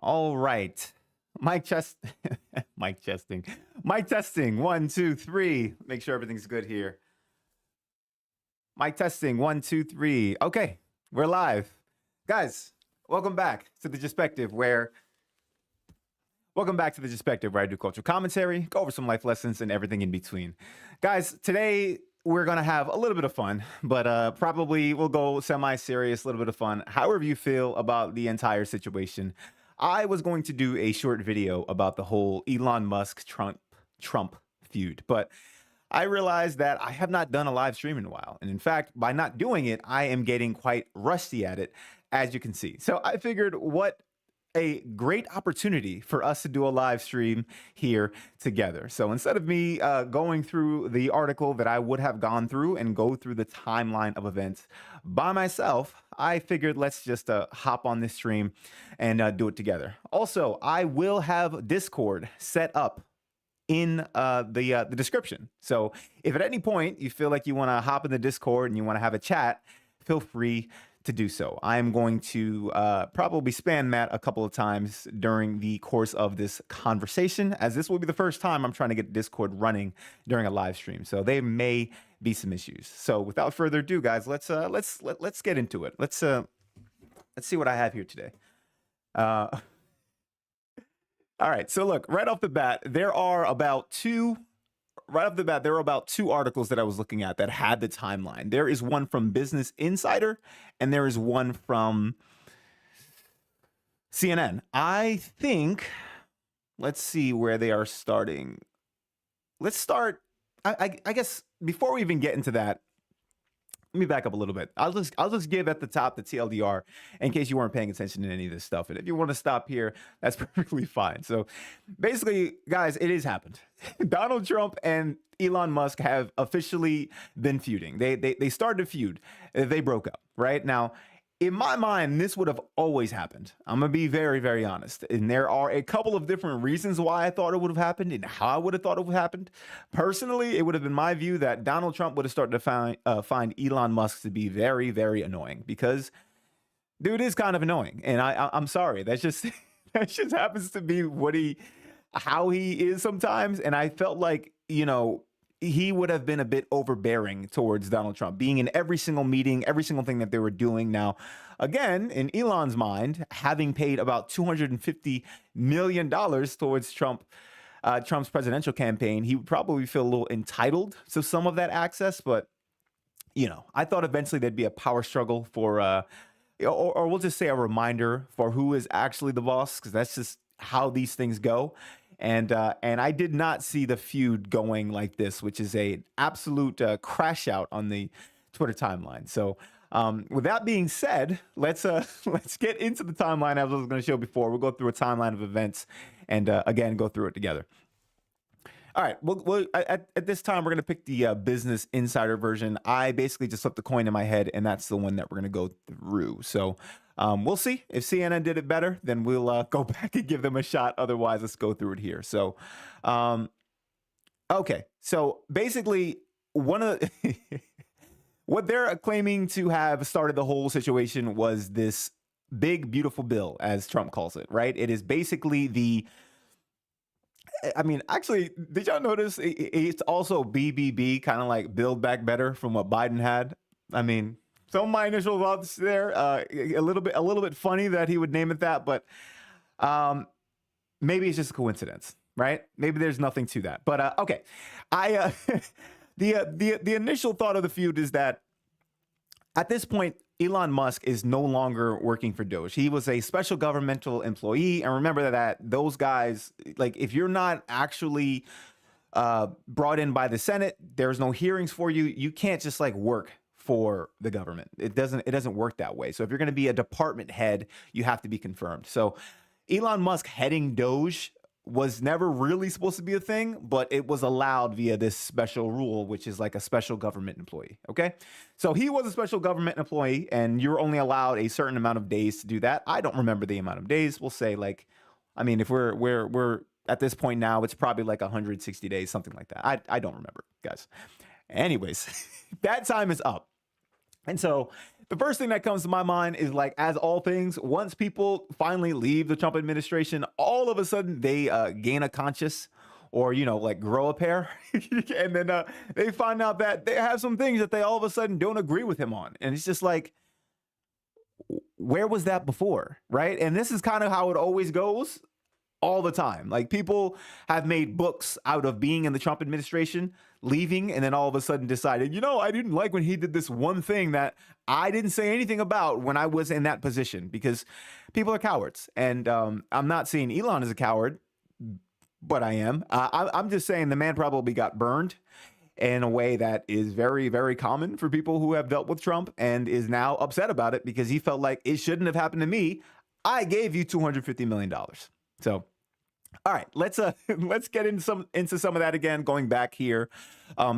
All right. Mic chest, mic testing, mic testing. 1, 2, 3. Make sure everything's good here. Mic testing. 1, 2, 3. Okay, we're live, guys. Welcome back to TheJespective, where I do cultural commentary, go over some life lessons, and everything in between. Guys, today we're gonna have a little bit of fun, but probably we'll go semi-serious, a little bit of fun. However you feel about the entire situation. I was going to do a short video about the whole Elon Musk Trump feud, but I realized that I have not done a live stream in a while. And in fact, by not doing it, I am getting quite rusty at it, as you can see. So I figured what a great opportunity for us to do a live stream here together. So instead of me going through the article that I would have gone through and go through the timeline of events by myself, I figured let's just hop on this stream and do it together. Also, I will have Discord set up in the description. So if at any point you feel like you want to hop in the Discord and you want to have a chat, feel free to do so. I'm going to probably spam that a couple of times during the course of this conversation, as this will be the first time I'm trying to get Discord running during a live stream. So there may be some issues. So without further ado, guys, let's get into it. Let's see what I have here today. All right. So look, right off the bat, there are about two articles that I was looking at that had the timeline. There is one from Business Insider and there is one from CNN. I think, let's see where they are starting. Let's start, I guess before we even get into that, let me back up a little bit. I'll just give at the top the TLDR in case you weren't paying attention to any of this stuff. And if you want to stop here, that's perfectly fine. So basically, guys, it has happened. Donald Trump and Elon Musk have officially been feuding. They started a feud. They broke up, right? Now, in my mind, this would have always happened. I'm going to be very, very honest. And there are a couple of different reasons why I thought it would have happened and how I would have thought it would have happened. Personally, it would have been my view that Donald Trump would have started to find Elon Musk to be very, very annoying because dude is kind of annoying. And I'm sorry. That's just, that just happens to be how he is sometimes. And I felt like, he would have been a bit overbearing towards Donald Trump, being in every single meeting, every single thing that they were doing. Now, again, in Elon's mind, having paid about $250 million towards Trump's presidential campaign, he would probably feel a little entitled to some of that access. But, I thought eventually there'd be a power struggle for, or we'll just say a reminder for who is actually the boss, because that's just how these things go. And I did not see the feud going like this, which is a absolute crash out on the Twitter timeline. So with that being said, let's get into the timeline as I was going to show before. We'll go through a timeline of events and again go through it together. All right. Well, at this time, we're going to pick the Business Insider version. I basically just flipped the coin in my head, and that's the one that we're going to go through. So we'll see. If CNN did it better, then we'll go back and give them a shot. Otherwise, let's go through it here. So, okay. So basically, one of the what they're claiming to have started the whole situation was this big, beautiful bill, as Trump calls it, right? It is basically actually, did y'all notice it's also BBB, kind of like Build Back Better from what Biden had? I mean, some of my initial thoughts there, a little bit funny that he would name it that, but maybe it's just a coincidence, right? Maybe there's nothing to that. But okay, the initial thought of the feud is that at this point, Elon Musk is no longer working for Doge. He was a special governmental employee. And remember that those guys, like, if you're not actually brought in by the Senate, there's no hearings for you. You can't just like work for the government. It doesn't work that way. So if you're going to be a department head, you have to be confirmed. So Elon Musk heading Doge was never really supposed to be a thing, but it was allowed via this special rule, which is like a special government employee. Okay. So he was a special government employee and you're only allowed a certain amount of days to do that. I don't remember the amount of days. We'll say like, I mean, if we're at this point now, it's probably like 160 days, something like that. I don't remember, guys. Anyways, that time is up. And so the first thing that comes to my mind is like, as all things, once people finally leave the Trump administration, all of a sudden they gain a conscience or, like grow a pair. And then they find out that they have some things that they all of a sudden don't agree with him on. And it's just like, where was that before? Right. And this is kind of how it always goes all the time. Like, people have made books out of being in the Trump administration, leaving, and then all of a sudden decided, I didn't like when he did this one thing that I didn't say anything about when I was in that position, because people are cowards. And I'm not saying Elon is a coward, but I am. I'm just saying the man probably got burned in a way that is very, very common for people who have dealt with Trump, and is now upset about it because he felt like it shouldn't have happened to me. I gave you $250 million. So, all right, let's get into some of that again, going back here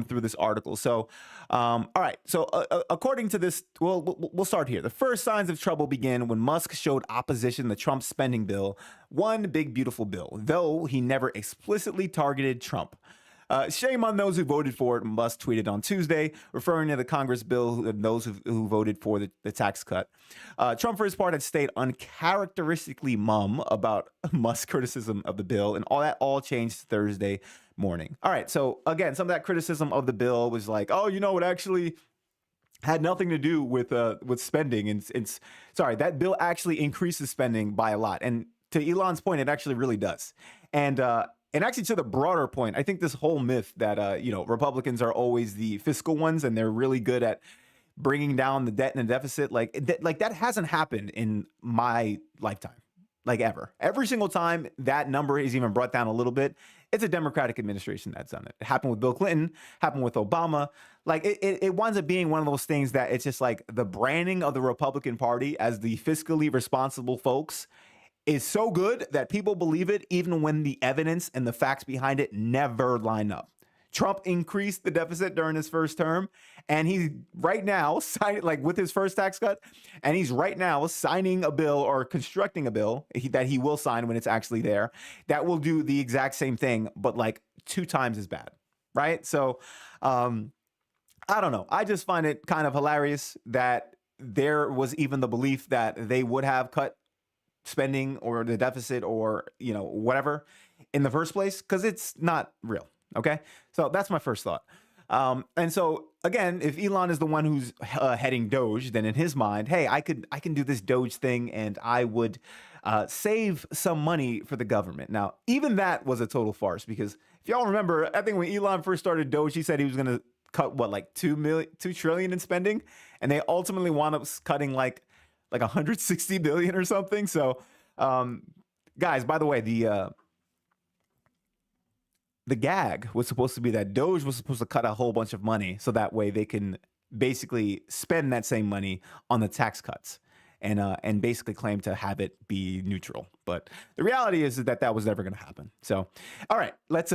through this article. So, all right. So, according to this, we'll start here. The first signs of trouble began when Musk showed opposition to the Trump spending bill, one big beautiful bill, though he never explicitly targeted Trump. Shame on those who voted for it, Musk tweeted on Tuesday, referring to the Congress bill and those who voted for the tax cut. Trump, for his part, had stayed uncharacteristically mum about Musk's criticism of the bill, and all changed Thursday morning. All right, so again, some of that criticism of the bill was like, it actually had nothing to do with spending, and sorry, that bill actually increases spending by a lot. And to Elon's point, it actually really does. And actually, to the broader point, I think this whole myth that, Republicans are always the fiscal ones and they're really good at bringing down the debt and the deficit, like that hasn't happened in my lifetime, like ever. Every single time that number is even brought down a little bit, it's a Democratic administration that's done it. It happened with Bill Clinton, happened with Obama. Like, it winds up being one of those things that it's just like the branding of the Republican Party as the fiscally responsible folks is so good that people believe it even when the evidence and the facts behind it never line up. Trump increased the deficit during his first term, and he's right now with his first tax cut, and he's right now signing a bill or constructing a bill that he will sign when it's actually there that will do the exact same thing, but like 2 times as bad, right? So I don't know. I just find it kind of hilarious that there was even the belief that they would have cut spending or the deficit or whatever in the first place, because it's not real. Okay, so that's my first thought. And so again, if Elon is the one who's heading Doge, then in his mind, hey, I can do this Doge thing and I would save some money for the government. Now, even that was a total farce, because if y'all remember, I think when Elon first started Doge, he said he was going to cut like $2 trillion in spending, and they ultimately wound up cutting like 160 billion or something. So, guys, by the way, the gag was supposed to be that Doge was supposed to cut a whole bunch of money so that way they can basically spend that same money on the tax cuts and basically claim to have it be neutral. But the reality is that was never going to happen. So, all right, let's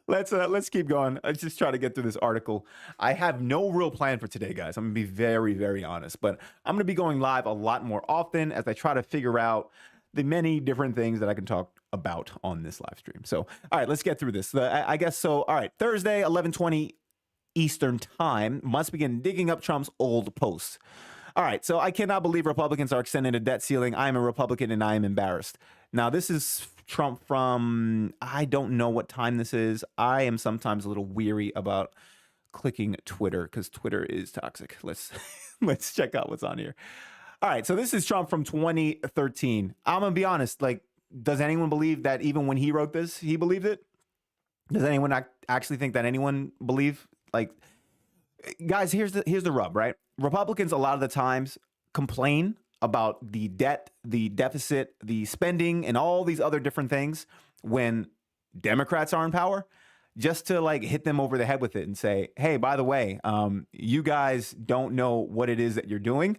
let's keep going. Let's just try to get through this article. I have no real plan for today, guys. I'm gonna be very, very honest, but I'm gonna be going live a lot more often as I try to figure out the many different things that I can talk about on this live stream. So, all right, let's get through this. I guess so. All right, Thursday, 11:20 Eastern time, Musk begin digging up Trump's old posts. All right, so I cannot believe Republicans are extending a debt ceiling. I am a Republican and I am embarrassed. Now, this is Trump from, I don't know what time this is. I am sometimes a little weary about clicking Twitter because Twitter is toxic. Let's check out what's on here. All right, so this is Trump from 2013. I'm gonna be honest. Like, does anyone believe that even when he wrote this, he believed it? Does anyone actually think that anyone believe? Like, guys, here's the rub, right? Republicans a lot of the times complain about the debt, the deficit, the spending, and all these other different things when Democrats are in power, just to like hit them over the head with it and say, hey, by the way, you guys don't know what it is that you're doing,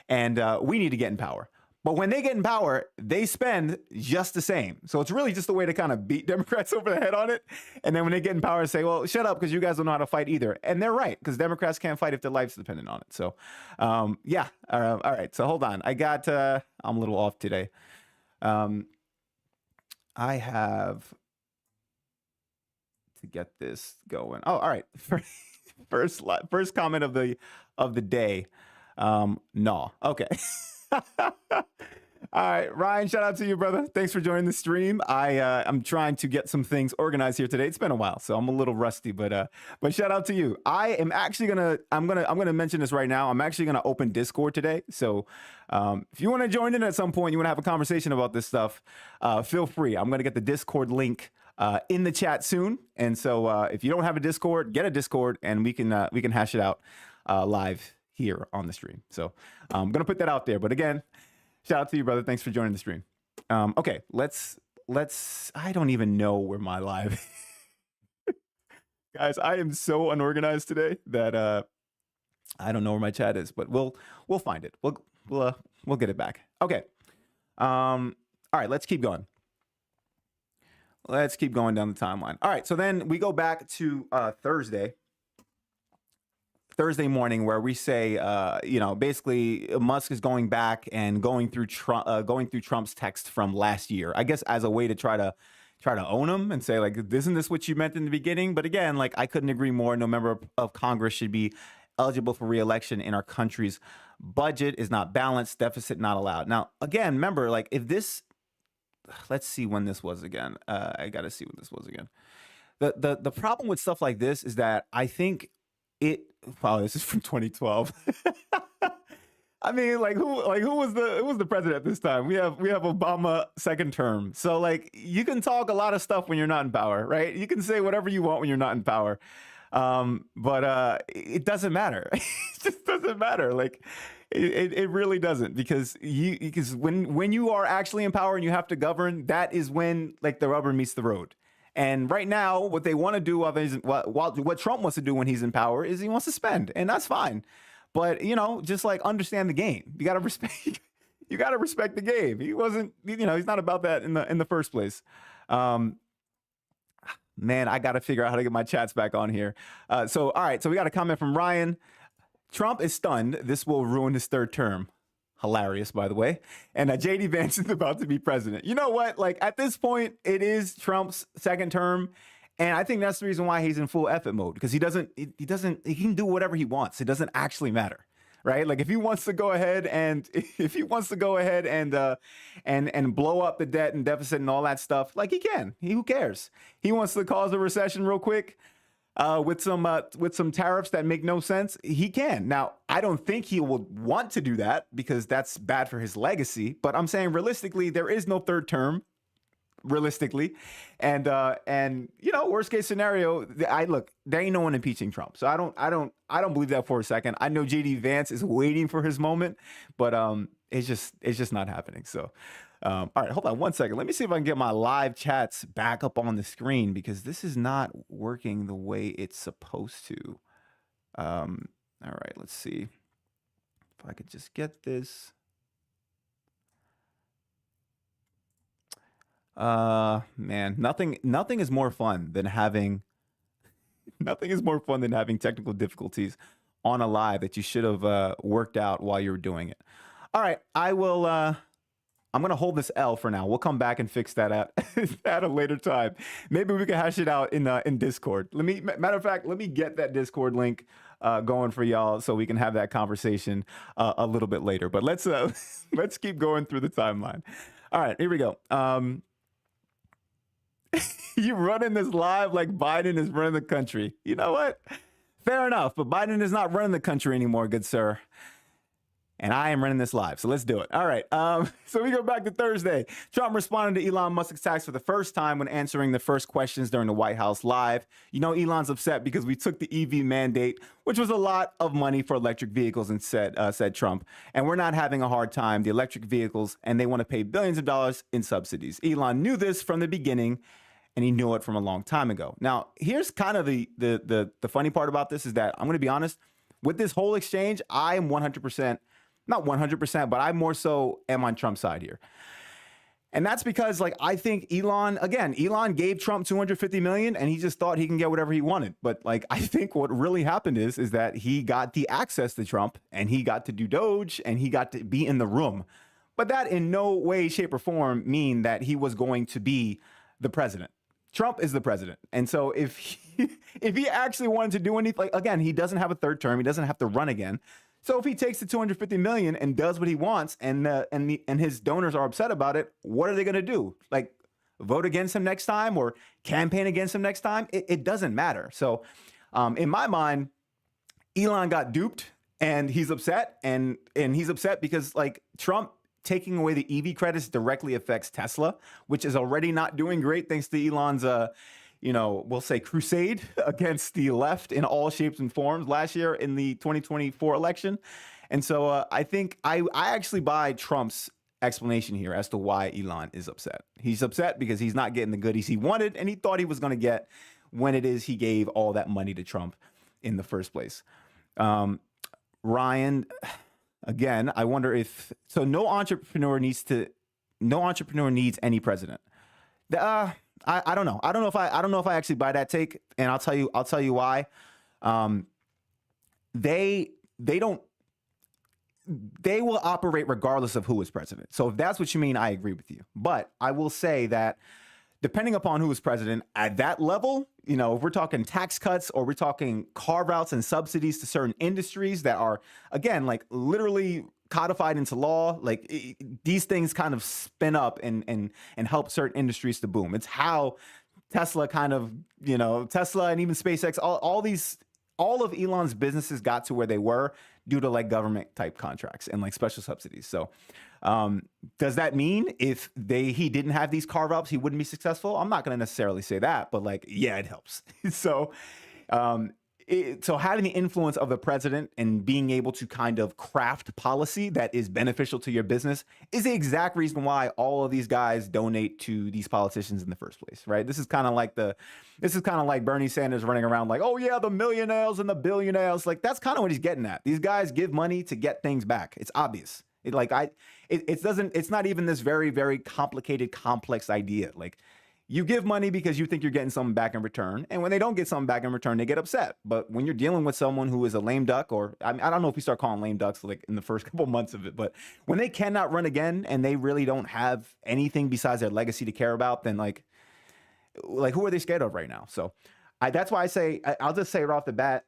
and we need to get in power. But when they get in power, they spend just the same. So it's really just a way to kind of beat Democrats over the head on it. And then when they get in power, say, well, shut up because you guys don't know how to fight either. And they're right, because Democrats can't fight if their life's dependent on it. So, yeah. All right. So hold on. I'm a little off today. I have to get this going. Oh, all right. First comment of the day. No. Okay. All right, Ryan, shout out to you, brother. Thanks for joining the stream. I'm trying to get some things organized here today. It's been a while, so I'm a little rusty, but shout out to you. I am actually I'm gonna mention this right now. I'm actually gonna open Discord today. So if you want to join in at some point, you want to have a conversation about this stuff, feel free. I'm gonna get the Discord link in the chat soon. And so if you don't have a Discord, get a Discord, and we can hash it out live here on the stream. So I'm gonna put that out there. But again, shout out to you, brother. Thanks for joining the stream. Okay, let's. I don't even know where my live. Guys, I am so unorganized today that I don't know where my chat is, but we'll find it. We'll get it back. Okay. All right, let's keep going. Let's keep going down the timeline. All right, so then we go back to Thursday morning, where we say, basically Musk is going back and going through Trump's text from last year, I guess, as a way to try to own him and say, like, isn't this what you meant in the beginning? But again, like, I couldn't agree more. No member of Congress should be eligible for re-election in our country's budget is not balanced, deficit not allowed. Now, again, remember, like, if this, let's see when this was again. I got to see when this was again. The problem with stuff like this is that I think wow, this is from 2012. I mean, like, who was the president at this time? We have Obama second term. So, like, you can talk a lot of stuff when you're not in power, right? You can say whatever you want when you're not in power. But it doesn't matter. It just doesn't matter. Like, it really doesn't, because when you are actually in power and you have to govern, that is when, like, the rubber meets the road. And right now, what they want to do, what Trump wants to do when he's in power, is he wants to spend, and that's fine. But, just, like, understand the game. You got to respect. You got to respect the game. He wasn't. He's not about that in the first place. Man, I got to figure out how to get my chats back on here. All right. So we got a comment from Ryan. Trump is stunned. This will ruin his third term. Hilarious, by the way. And JD Vance is about to be president. You know what? Like, at this point, it is Trump's second term. And I think that's the reason why he's in full effort mode, because he can do whatever he wants. It doesn't actually matter, right? Like, if he wants to go ahead and and blow up the debt and deficit and all that stuff, like, he can. Who cares? He wants to cause a recession real quick. With some tariffs that make no sense, he can. Now, I don't think he will want to do that, because that's bad for his legacy. But I'm saying, realistically, there is no third term. Realistically, and worst case scenario, there ain't no one impeaching Trump. So I don't believe that for a second. I know JD Vance is waiting for his moment, but it's just not happening. So. All right, hold on one second. Let me see if I can get my live chats back up on the screen, because this is not working the way it's supposed to. All right, let's see if I could just get this. Man, nothing is more fun than having technical difficulties on a live that you should have worked out while you were doing it. All right, I'm going to hold this L for now. We'll come back and fix that at a later time. Maybe we can hash it out in Discord. Matter of fact, let me get that Discord link going for y'all so we can have that conversation a little bit later. But let's keep going through the timeline. All right, here we go. You running this live like Biden is running the country. You know what? Fair enough, but Biden is not running the country anymore, good sir. And I am running this live, so let's do it. All right, so we go back to Thursday. Trump responded to Elon Musk's attacks for the first time when answering the first questions during the White House Live. Elon's upset because we took the EV mandate, which was a lot of money for electric vehicles, and said Trump. And we're not having a hard time, the electric vehicles, and they want to pay billions of dollars in subsidies. Elon knew this from the beginning, and he knew it from a long time ago. Now, here's kind of the funny part about this is that, I'm going to be honest, with this whole exchange, I am 100%, not 100%, but I more so am on Trump's side here. And that's because, like, I think Elon gave Trump $250 million, and he just thought he can get whatever he wanted. But, like, I think what really happened is that he got the access to Trump, and he got to do Doge, and he got to be in the room. But that in no way, shape, or form mean that he was going to be the president. Trump is the president. And so if he actually wanted to do anything, like, again, he doesn't have a third term. He doesn't have to run again. So if he takes the 250 million and does what he wants, and his donors are upset about it, what are they going to do? Like, vote against him next time or campaign against him next time? It doesn't matter. So in my mind, Elon got duped and he's upset, and he's upset because like Trump taking away the EV credits directly affects Tesla, which is already not doing great thanks to Elon's we'll say crusade against the left in all shapes and forms last year in the 2024 election. And so I think I actually buy Trump's explanation here as to why Elon is upset. He's upset because he's not getting the goodies he wanted and he thought he was going to get when it is he gave all that money to Trump in the first place. Ryan, again, I wonder if no entrepreneur needs any president. I don't know. I don't know if I actually buy that take, and I'll tell you why. They will operate regardless of who is president. So if that's what you mean, I agree with you. But I will say that depending upon who is president at that level, if we're talking tax cuts or we're talking carve outs and subsidies to certain industries that are, again, like literally codified into law, like these things kind of spin up and help certain industries to boom. It's how Tesla kind of, Tesla and even SpaceX, all of Elon's businesses got to where they were due to like government type contracts and like special subsidies. So does that mean if he didn't have these carve ups, he wouldn't be successful? I'm not going to necessarily say that, but like, yeah, it helps. So having the influence of the president and being able to kind of craft policy that is beneficial to your business is the exact reason why all of these guys donate to these politicians in the first place, right? This is kind of like Bernie Sanders running around like, oh yeah, the millionaires and the billionaires. Like that's kind of what he's getting at. These guys give money to get things back. It's obvious. It's not even this very, very complicated, complex idea. Like, you give money because you think you're getting something back in return. And when they don't get something back in return, they get upset. But when you're dealing with someone who is a lame duck, or I don't know if we start calling lame ducks like in the first couple months of it, but when they cannot run again and they really don't have anything besides their legacy to care about, then like who are they scared of right now? So that's why I'll just say right off the bat,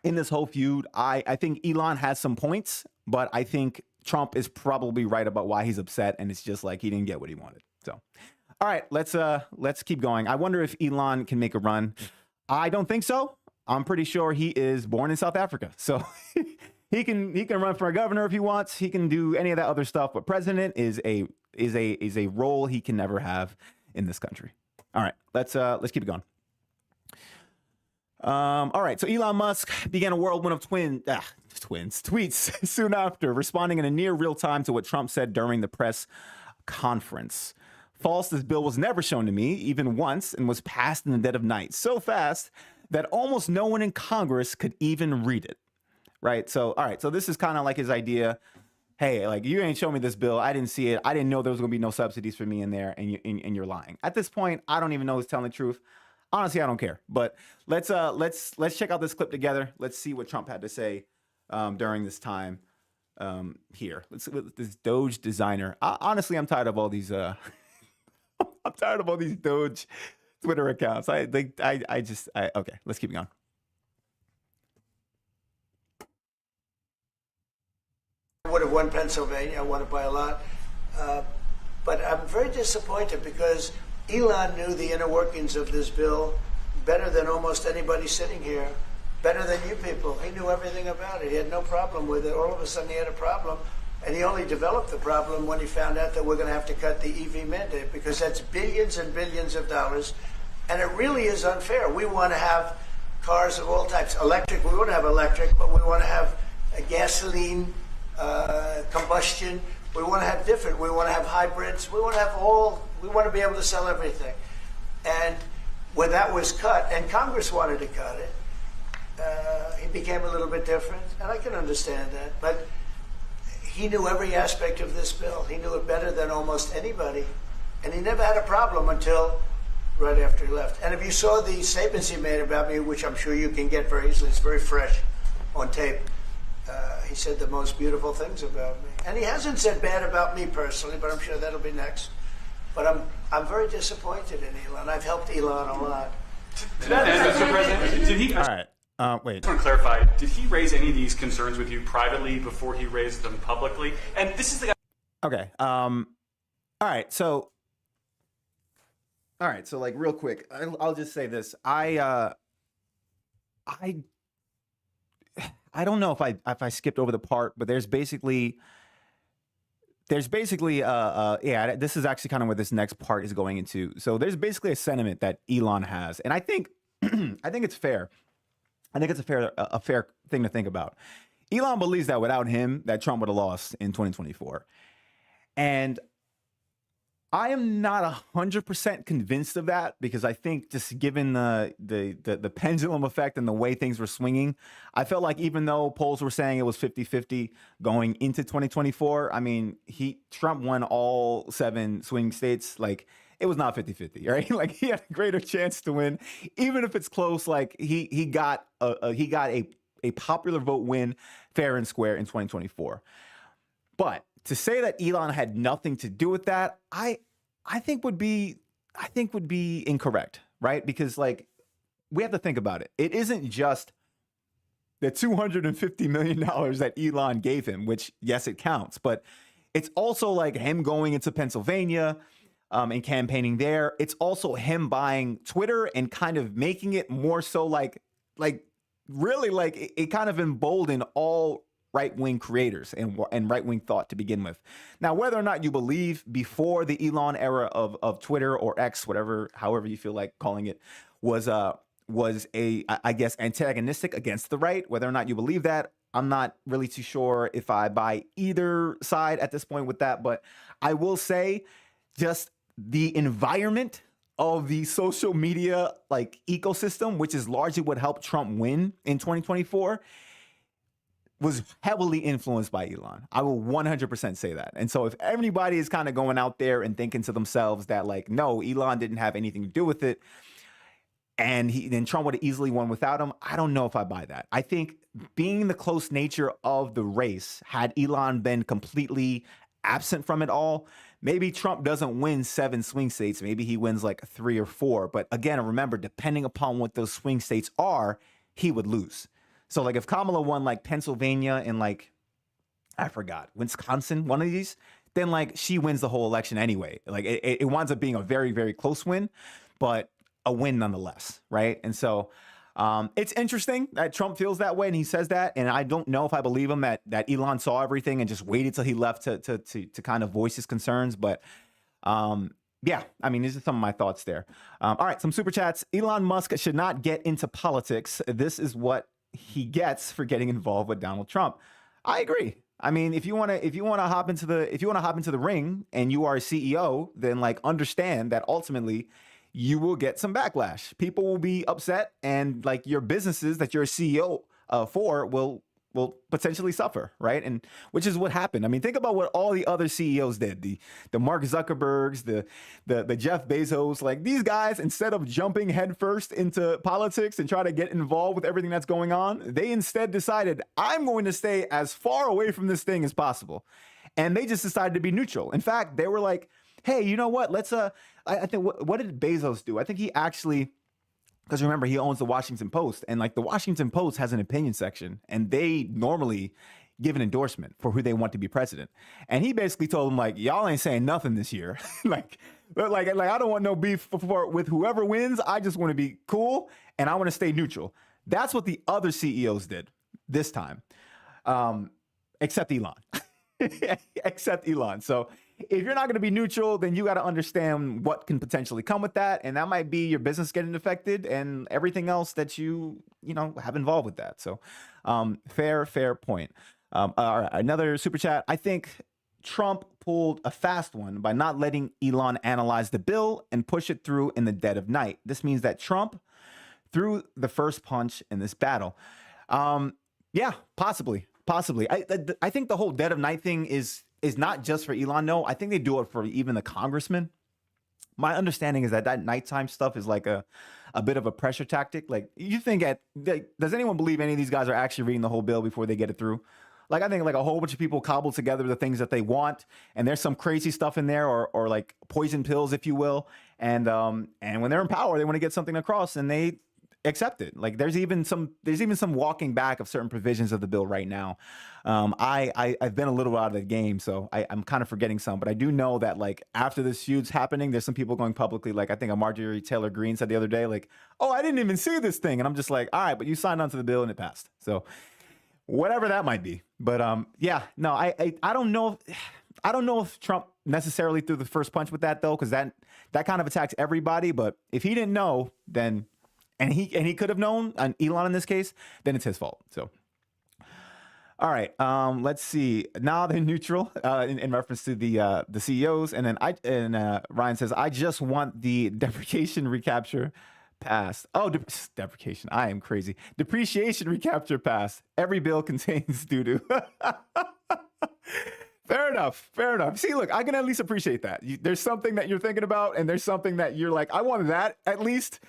in this whole feud, I think Elon has some points, but I think Trump is probably right about why he's upset. And it's just like he didn't get what he wanted. So. All right, let's keep going. I wonder if Elon can make a run. I don't think so. I'm pretty sure he is born in South Africa, so he can run for a governor if he wants. He can do any of that other stuff. But president is a role he can never have in this country. All right, let's keep it going. All right, so Elon Musk began a whirlwind of tweets soon after, responding in a near real time to what Trump said during the press conference. False, this bill was never shown to me, even once, and was passed in the dead of night so fast that almost no one in Congress could even read it. Right? So, all right, so this is kind of like his idea. Hey, like, you ain't show me this bill. I didn't see it. I didn't know there was going to be no subsidies for me in there, and you're lying. At this point, I don't even know who's telling the truth. Honestly, I don't care. But let's check out this clip together. Let's see what Trump had to say during this time here. Let's see what this Doge designer. Honestly, I'm tired of all these. I'm tired of all these Doge Twitter accounts. Okay, let's keep going. I would have won Pennsylvania. I won it by a lot. But I'm very disappointed because Elon knew the inner workings of this bill better than almost anybody sitting here, better than you people. He knew everything about it. He had no problem with it. All of a sudden he had a problem. And he only developed the problem when he found out that we're going to have to cut the EV mandate, because that's billions and billions of dollars. And it really is unfair. We want to have cars of all types. Electric, we want to have electric, but we want to have a gasoline combustion. We want to have different. We want to have hybrids. We want to have we want to be able to sell everything. And when that was cut, and Congress wanted to cut it, he became a little bit different. And I can understand that. But he knew every aspect of this bill. He knew it better than almost anybody. And he never had a problem until right after he left. And if you saw the statements he made about me, which I'm sure you can get very easily, it's very fresh on tape, he said the most beautiful things about me. And he hasn't said bad about me personally, but I'm sure that'll be next. But I'm very disappointed in Elon. I've helped Elon a lot. All right. Wait. I just want to clarify, did he raise any of these concerns with you privately before he raised them publicly? And this is the guy. Okay. All right. So like real quick, I'll just say this. I don't know if I skipped over the part, but there's basically yeah, this is actually kind of where this next part is going into. So there's basically a sentiment that Elon has, and I think I think it's fair. I think it's a fair thing to think about. Elon believes that without him, that Trump would have lost in 2024. And I am not 100% convinced of that, because I think just given the pendulum effect and the way things were swinging, I felt like even though polls were saying it was 50-50 going into 2024, I mean, Trump won all 7 swing states. Like, it was not 50-50, right? Like, he had a greater chance to win, even if it's close. Like, he got a popular vote win fair and square in 2024. But to say that Elon had nothing to do with that, I think would be incorrect, right? Because, like, we have to think about it. It isn't just the $250 million that Elon gave him, which, yes, it counts, but it's also like him going into Pennsylvania and campaigning there. It's also him buying Twitter and kind of making it more so like really like it kind of emboldened all right-wing creators and right-wing thought to begin with. Now, whether or not you believe before the Elon era of Twitter or X, however you feel like calling it, was I guess antagonistic against the right, whether or not you believe that, I'm not really too sure if I buy either side at this point with that. But I will say, just the environment of the social media like ecosystem, which is largely what helped Trump win in 2024, was heavily influenced by Elon. I will 100% say that. And so if everybody is kind of going out there and thinking to themselves that, like, no, Elon didn't have anything to do with it, and then Trump would have easily won without him, I don't know if I buy that. I think being the close nature of the race, had Elon been completely absent from it all, maybe Trump doesn't win 7 swing states. Maybe he wins like 3 or 4. But again, remember, depending upon what those swing states are, he would lose. So, like, if Kamala won like Pennsylvania and like, I forgot, Wisconsin, one of these, then like she wins the whole election anyway. Like, it winds up being a very, very close win, but a win nonetheless, right? And so it's interesting that Trump feels that way and he says that, and I don't know if I believe him that Elon saw everything and just waited till he left to kind of voice his concerns. But yeah, I mean, these are some of my thoughts there. All right, some super chats. Elon Musk should not get into politics. This is what he gets for getting involved with Donald Trump. I agree. I mean, if you want to hop into the ring and you are a CEO, then like understand that ultimately you will get some backlash. People will be upset, and like your businesses that you're a CEO for will potentially suffer, right? And which is what happened. I mean, think about what all the other CEOs did. The Mark Zuckerbergs, the Jeff Bezos, like these guys, instead of jumping headfirst into politics and try to get involved with everything that's going on, they instead decided, I'm going to stay as far away from this thing as possible. And they just decided to be neutral. In fact, they were like, hey, you know what? Let's I think what did Bezos do? I think he actually, because remember, he owns the Washington Post, and like the Washington Post has an opinion section, and they normally give an endorsement for who they want to be president. And he basically told them, like, y'all ain't saying nothing this year. like I don't want no beef with whoever wins. I just want to be cool, and I want to stay neutral. That's what the other CEOs did this time, except Elon. Except Elon. So if you're not going to be neutral, then you got to understand what can potentially come with that. And that might be your business getting affected and everything else that you have involved with that. So fair point. All right, another super chat. I think Trump pulled a fast one by not letting Elon analyze the bill and push it through in the dead of night. This means that Trump threw the first punch in this battle. Yeah, possibly. I think the whole dead of night thing is not just for Elon. No, I think they do it for even the congressman. My understanding is that nighttime stuff is like a bit of a pressure tactic. Like, you think does anyone believe any of these guys are actually reading the whole bill before they get it through? Like, I think like a whole bunch of people cobble together the things that they want, and there's some crazy stuff in there, or like poison pills, if you will. And when they're in power, they want to get something across, and they accept it. Like there's even some walking back of certain provisions of the bill right now. I've been a little out of the game, so I'm kind of forgetting some, but I do know that like after this feud's happening, there's some people going publicly, like I think a Marjorie Taylor Greene said the other day, like, oh, I didn't even see this thing. And I'm just like, all right, but you signed onto the bill and it passed. So whatever that might be. But yeah, no, I don't know. I don't know if Trump necessarily threw the first punch with that though, because that kind of attacks everybody. But if he didn't know, then and he could have known, on Elon in this case, then it's his fault. So, all right, let's see. Now they're neutral in reference to the CEOs, and then Ryan says, I just want the deprecation recapture passed. Oh, deprecation. I am crazy. Depreciation recapture passed. Every bill contains doo-doo. Fair enough. Fair enough. See, look, I can at least appreciate that. There's something that you're thinking about, and there's something that you're like, I wanted that at least.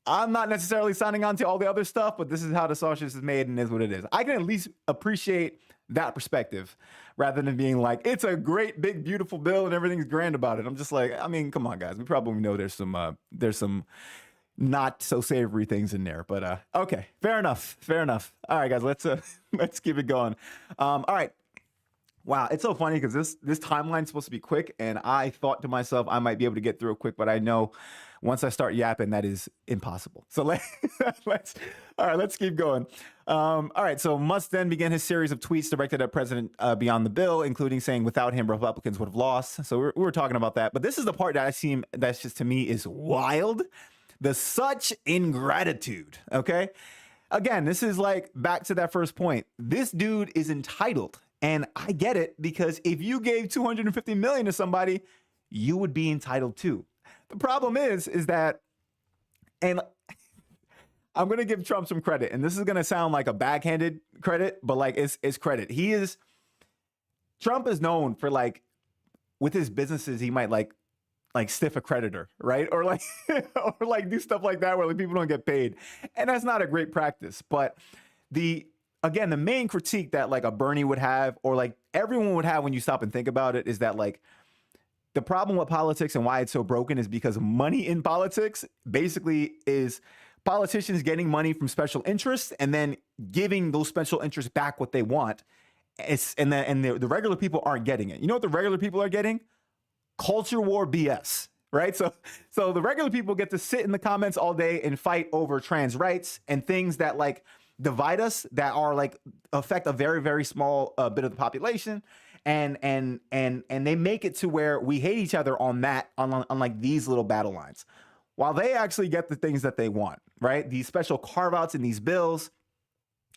I'm not necessarily signing on to all the other stuff, but this is how the sausage is made and is what it is. I can at least appreciate that perspective rather than being like, it's a great, big, beautiful bill and everything's grand about it. I'm just like, I mean, come on, guys. We probably know there's some not so savory things in there, but okay, fair enough. Fair enough. All right, guys, let's keep it going. All right. Wow, it's so funny because this timeline's supposed to be quick, and I thought to myself I might be able to get through it quick, but I know once I start yapping, that is impossible. So let's keep going. All right, so Musk then began his series of tweets directed at President beyond the bill, including saying without him, Republicans would have lost. So we were talking about that, but this is the part that's just to me is wild. The such ingratitude. Okay, again, this is like back to that first point. This dude is entitled. And I get it, because if you gave $250 million to somebody, you would be entitled to. The problem is that, and I'm going to give Trump some credit, and this is going to sound like a backhanded credit, but like it's credit. Trump is known for like, with his businesses, he might like stiff a creditor, right? Or like, or like do stuff like that where like people don't get paid. And that's not a great practice. But again, the main critique that like a Bernie would have, or like everyone would have when you stop and think about it, is that like the problem with politics and why it's so broken is because money in politics basically is politicians getting money from special interests and then giving those special interests back what they want. And the regular people aren't getting it. You know what the regular people are getting? Culture war BS, right? So the regular people get to sit in the comments all day and fight over trans rights and things that like divide us, that are like affect a very, very small bit of the population, and they make it to where we hate each other on like these little battle lines, while they actually get the things that they want, right? These special carve outs in these bills,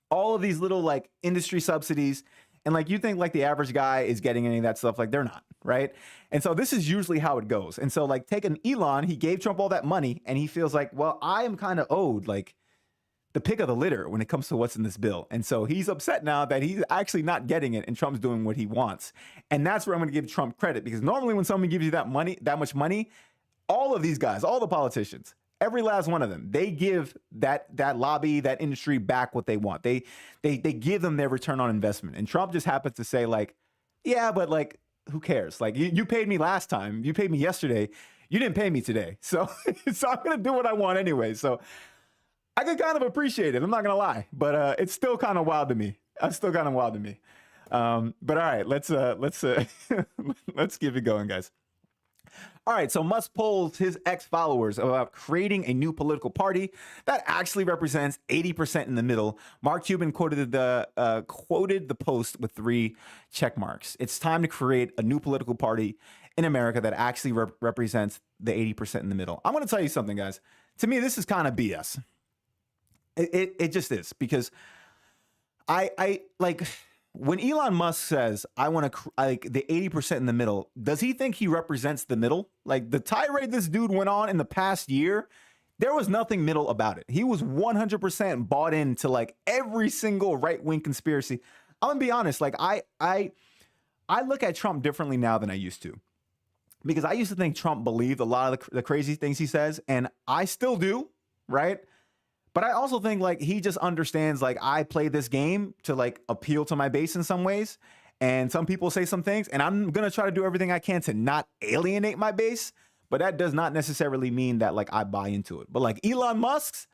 all of these little like industry subsidies, and like you think like the average guy is getting any of that stuff, like they're not, right? And so this is usually how it goes. And so like take an Elon, he gave Trump all that money, and he feels like, well, I am kind of owed like the pick of the litter when it comes to what's in this bill. And so he's upset now that he's actually not getting it and Trump's doing what he wants. And that's where I'm going to give Trump credit, because normally when someone gives you that much money, all of these guys, all the politicians, every last one of them, they give that lobby, that industry back what they want. They give them their return on investment. And Trump just happens to say like, yeah, but like, who cares? Like you paid me last time, you paid me yesterday, you didn't pay me today. So I'm going to do what I want anyway. So I can kind of appreciate it. I'm not going to lie, but it's still kind of wild to me. But all right, let's keep it going, guys. All right, so Musk polls his ex-followers about creating a new political party that actually represents 80% in the middle. Mark Cuban quoted the post with 3 check marks. It's time to create a new political party in America that actually represents the 80% in the middle. I'm going to tell you something, guys. To me, this is kind of BS. It just is, because I like when Elon Musk says, I want to like the 80% in the middle, does he think he represents the middle? Like the tirade this dude went on in the past year, there was nothing middle about it. He was 100% bought into like every single right-wing conspiracy. I'm gonna be honest, like I look at Trump differently now than I used to, because I used to think Trump believed a lot of the crazy things he says, and I still do, right? But I also think like he just understands like I play this game to like appeal to my base in some ways. And some people say some things, and I'm going to try to do everything I can to not alienate my base. But that does not necessarily mean that like I buy into it. But like Elon Musk's,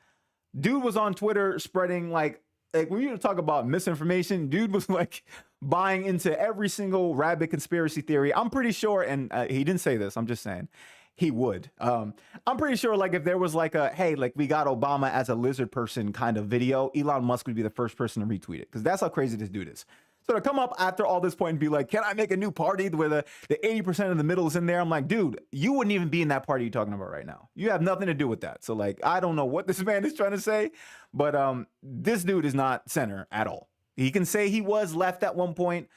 Dude was on Twitter spreading like when you talk about misinformation, dude was like buying into every single rabid conspiracy theory. I'm pretty sure, and he didn't say this, I'm just saying he would. I'm pretty sure like if there was like a, hey, like we got Obama as a lizard person kind of video, Elon Musk would be the first person to retweet it because that's how crazy this dude is. So to come up after all this point and be like, can I make a new party where the 80% of the middle is in there? I'm like, dude, you wouldn't even be in that party you're talking about right now. You have nothing to do with that. So like, I don't know what this man is trying to say, but this dude is not center at all. He can say he was left at one point.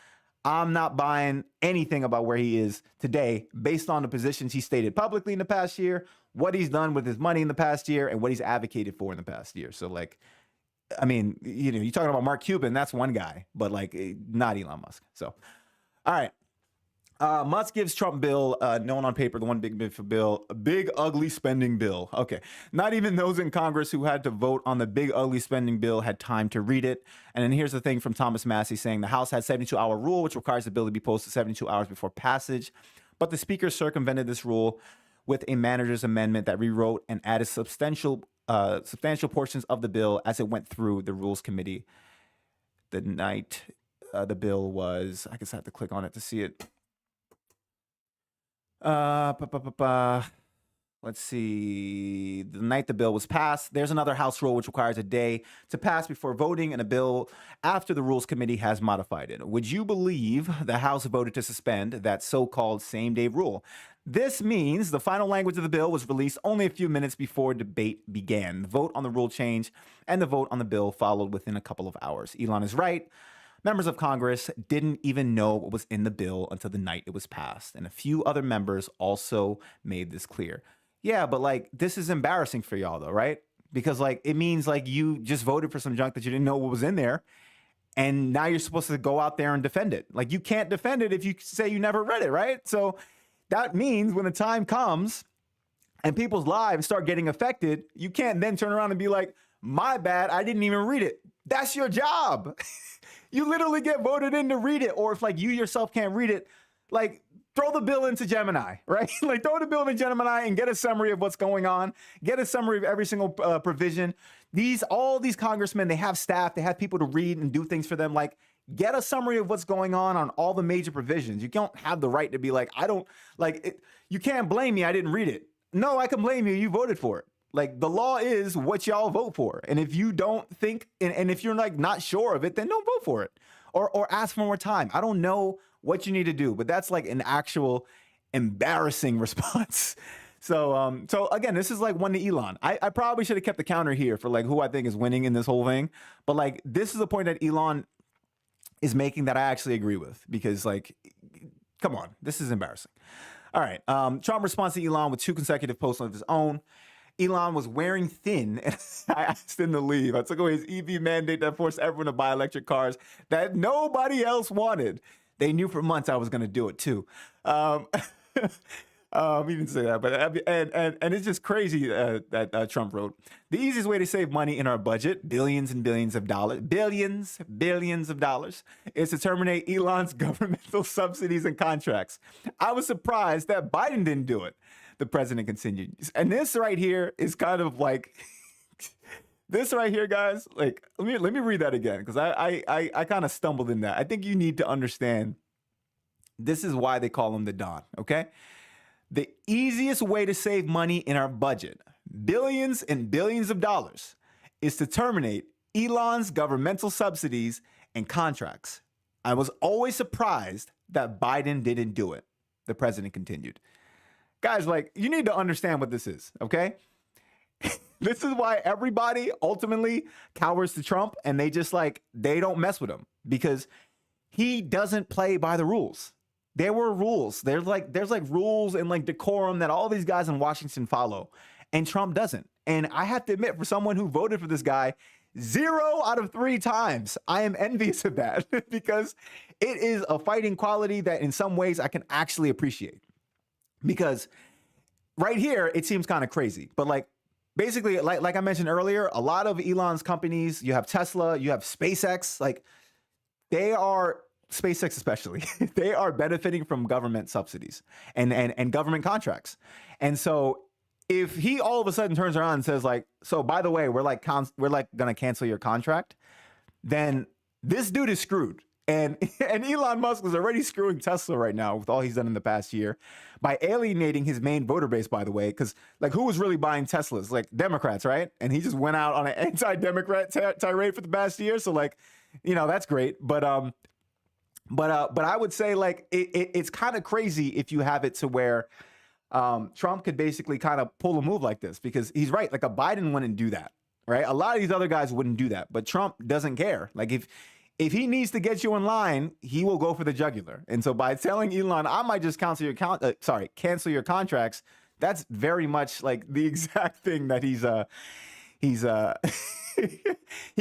I'm not buying anything about where he is today based on the positions he stated publicly in the past year, what he's done with his money in the past year, and what he's advocated for in the past year. So like, I mean, you know, you're talking about Mark Cuban, that's one guy, but like not Elon Musk. So, all right. Musk gives Trump bill, known on paper, the one big beautiful bill, a big ugly spending bill. Okay. Not even those in Congress who had to vote on the big ugly spending bill had time to read it. And then here's the thing from Thomas Massey saying the House had 72-hour rule, which requires the bill to be posted 72 hours before passage. But the speaker circumvented this rule with a manager's amendment that rewrote and added substantial portions of the bill as it went through the Rules Committee. The night the bill was, I guess I have to click on it to see it. Let's see. The night the bill was passed, there's another House rule which requires a day to pass before voting and a bill after the Rules Committee has modified it. Would you believe the House voted to suspend that so-called same-day rule? This means the final language of the bill was released only a few minutes before debate began. The vote on the rule change and the vote on the bill followed within a couple of hours. Elon is right. Members of Congress didn't even know what was in the bill until the night it was passed. And a few other members also made this clear. Yeah, but like, this is embarrassing for y'all though, right? Because like, it means like you just voted for some junk that you didn't know what was in there. And now you're supposed to go out there and defend it. Like you can't defend it if you say you never read it, right? So that means when the time comes and people's lives start getting affected, you can't then turn around and be like, my bad, I didn't even read it. That's your job. You literally get voted in to read it. Or if like you yourself can't read it, like throw the bill into Gemini, right? Like throw the bill into Gemini and get a summary of what's going on. Get a summary of every single provision. All these congressmen, they have staff, they have people to read and do things for them. Like get a summary of what's going on all the major provisions. You don't have the right to be like, I don't like it. You can't blame me. I didn't read it. No, I can blame you. You voted for it. Like the law is what y'all vote for. And if you don't think, and if you're like not sure of it, then don't vote for it or ask for more time. I don't know what you need to do, but that's like an actual embarrassing response. So again, this is like one to Elon. I probably should have kept the counter here for like who I think is winning in this whole thing. But like, this is a point that Elon is making that I actually agree with because like, come on, this is embarrassing. All right. Trump responds to Elon with 2 consecutive posts of his own. Elon was wearing thin, and I asked him to leave. I took away his EV mandate that forced everyone to buy electric cars that nobody else wanted. They knew for months I was going to do it too. He didn't say that, but and it's just crazy that Trump wrote, the easiest way to save money in our budget, billions and billions of dollars, billions of dollars, is to terminate Elon's governmental subsidies and contracts. I was surprised that Biden didn't do it. The president continued. And this right here is kind of like, this right here, guys, like, let me read that again, because I kind of stumbled in that. I think you need to understand this is why they call him the Don, okay? The easiest way to save money in our budget, billions and billions of dollars, is to terminate Elon's governmental subsidies and contracts. I was always surprised that Biden didn't do it, the president continued. Guys, like, you need to understand what this is, okay? This is why everybody ultimately cowers to Trump, and they just like, they don't mess with him because he doesn't play by the rules. There were rules. There's like rules and like decorum that all these guys in Washington follow, and Trump doesn't. And I have to admit, for someone who voted for this guy 0 out of 3 times, I am envious of that because it is a fighting quality that in some ways I can actually appreciate. Because right here, it seems kind of crazy, but like basically, like I mentioned earlier, a lot of Elon's companies, you have Tesla, you have SpaceX, like they are, SpaceX especially, they are benefiting from government subsidies and government contracts. And so if he all of a sudden turns around and says like, so by the way, we're like gonna cancel your contract, then this dude is screwed. And Elon Musk is already screwing Tesla right now with all he's done in the past year by alienating his main voter base, by the way, because like who was really buying Teslas? Like Democrats, right? And he just went out on an anti-Democrat tirade for the past year. So like, that's great. But I would say like it's kind of crazy if you have it to where Trump could basically kind of pull a move like this, because he's right. Like a Biden wouldn't do that, right? A lot of these other guys wouldn't do that, but Trump doesn't care. Like if he needs to get you in line, he will go for the jugular. And so by telling Elon, I might just cancel your contracts, that's very much like the exact thing that he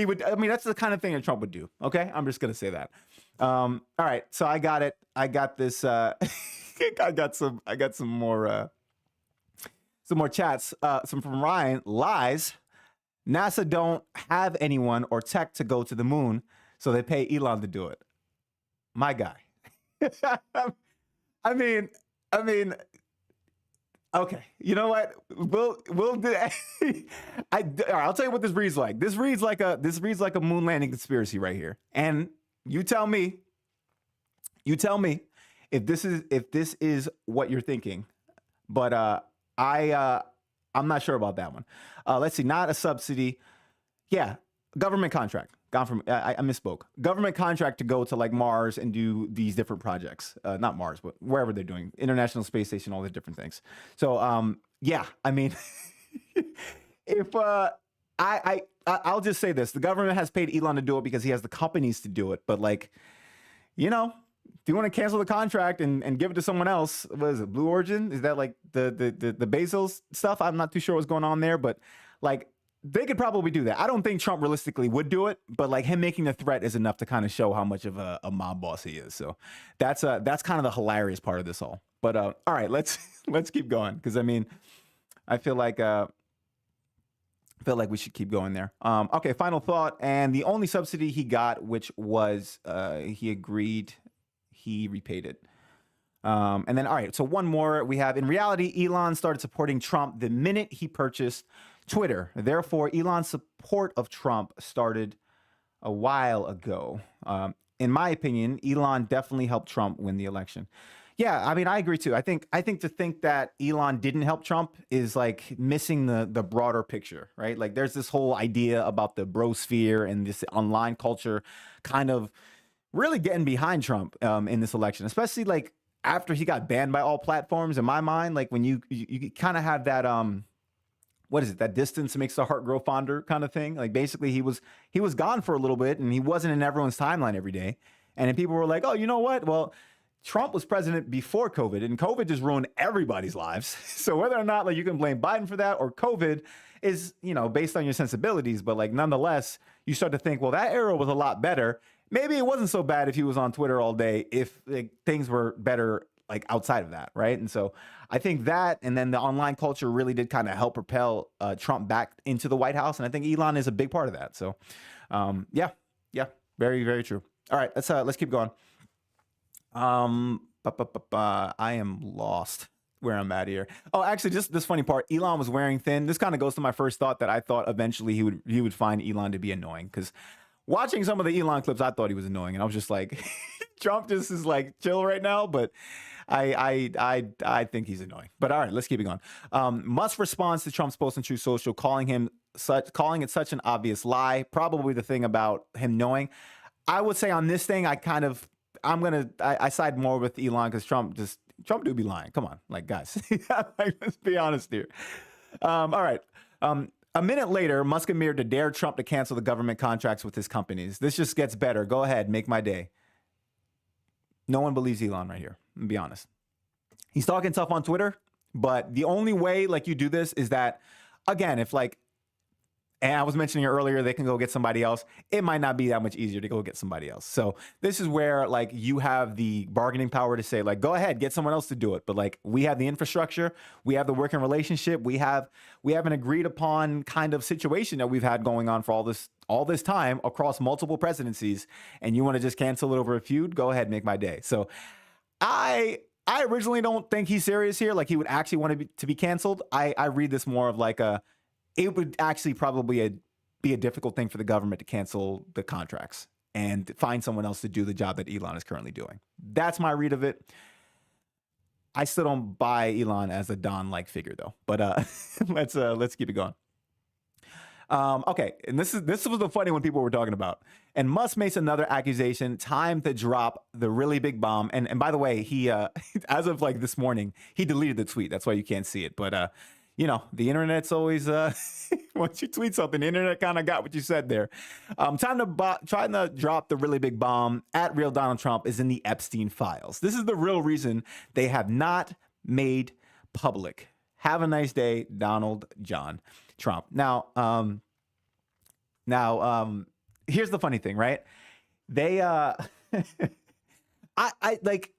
would. I mean, that's the kind of thing that Trump would do. Okay, I'm just gonna say that. All right, so I got it. I got this. I got some more chats. Some from Ryan. Lies. NASA don't have anyone or tech to go to the moon, so they pay Elon to do it. My guy. I mean, okay. You know what? We'll do. All right, I'll tell you what this reads like. This reads like a moon landing conspiracy right here. And you tell me if this is what you're thinking. But I'm not sure about that one. Let's see. Not a subsidy. Yeah, government contract. I misspoke. Government contract to go to like Mars and do these different projects. Not Mars, but wherever they're doing, International Space Station, all these different things. So yeah, I mean, if I'll just say this: the government has paid Elon to do it because he has the companies to do it. But like, if you want to cancel the contract and give it to someone else, what is it? Blue Origin? Is that like the Bezos stuff? I'm not too sure what's going on there, but like they could probably do that. I don't think Trump realistically would do it, but like him making the threat is enough to kind of show how much of a mob boss he is. So that's kind of the hilarious part of this all. But all right, let's keep going, because I mean, I feel like we should keep going there. Okay, final thought. And the only subsidy he got, which was he agreed, he repaid it. And then, all right, so one more we have. In reality, Elon started supporting Trump the minute he purchased Twitter. Therefore, Elon's support of Trump started a while ago. In my opinion, Elon definitely helped Trump win the election. Yeah, I mean, I agree too. I think to think that Elon didn't help Trump is like missing the broader picture, right? Like there's this whole idea about the brosphere and this online culture kind of really getting behind Trump in this election, especially like after he got banned by all platforms. In my mind, like when you kind of have that what is it? That distance makes the heart grow fonder kind of thing. Like basically he was gone for a little bit and he wasn't in everyone's timeline every day. And then people were like, oh, you know what? Well, Trump was president before COVID, and COVID just ruined everybody's lives. So whether or not like you can blame Biden for that or COVID is, based on your sensibilities. But like nonetheless, you start to think, well, that era was a lot better. Maybe it wasn't so bad if he was on Twitter all day, if like, things were better like outside of that, right? And so I think that, and then the online culture really did kind of help propel Trump back into the White House, and I think Elon is a big part of that. So, yeah, very, very true. All right, let's keep going. I am lost where I'm at here. Oh, actually, just this funny part. Elon was wearing thin. This kind of goes to my first thought that I thought eventually he would find Elon to be annoying, because watching some of the Elon clips, I thought he was annoying, and I was just like, Trump just is like chill right now, but I think he's annoying. But all right, let's keep it going. Musk responds to Trump's post on Truth Social, calling it such an obvious lie. Probably the thing about him knowing. I would say on this thing, I side more with Elon, because Trump do be lying. Come on, like guys, like, let's be honest here. All right. A minute later, Musk admitted to dare Trump to cancel the government contracts with his companies. This just gets better. Go ahead, make my day. No one believes Elon right here. I'm gonna be honest. He's talking tough on Twitter, but the only way like you do this is that, again, if like, and I was mentioning earlier, they can go get somebody else. It might not be that much easier to go get somebody else. So this is where like you have the bargaining power to say like, go ahead, get someone else to do it. But like we have the infrastructure, we have the working relationship, we have an agreed upon kind of situation that we've had going on for all this time across multiple presidencies. And you want to just cancel it over a feud? Go ahead, make my day. So I I originally don't think he's serious here. Like he would actually want to be canceled. I read this more of like it would actually probably be a difficult thing for the government to cancel the contracts and find someone else to do the job that Elon is currently doing. That's my read of it. I still don't buy Elon as a Don-like figure though. But let's keep it going. Okay, and this was the funny one people were talking about. And Musk makes another accusation. Time to drop the really big bomb. And by the way, he as of like this morning, he deleted the tweet. That's why you can't see it. But you know, the internet's always once you tweet something, the internet kind of got what you said there. Trying to drop the really big bomb at real Donald Trump is in the Epstein files. This is the real reason they have not made public. Have a nice day, Donald John Trump. Now, here's the funny thing, right? They, I like,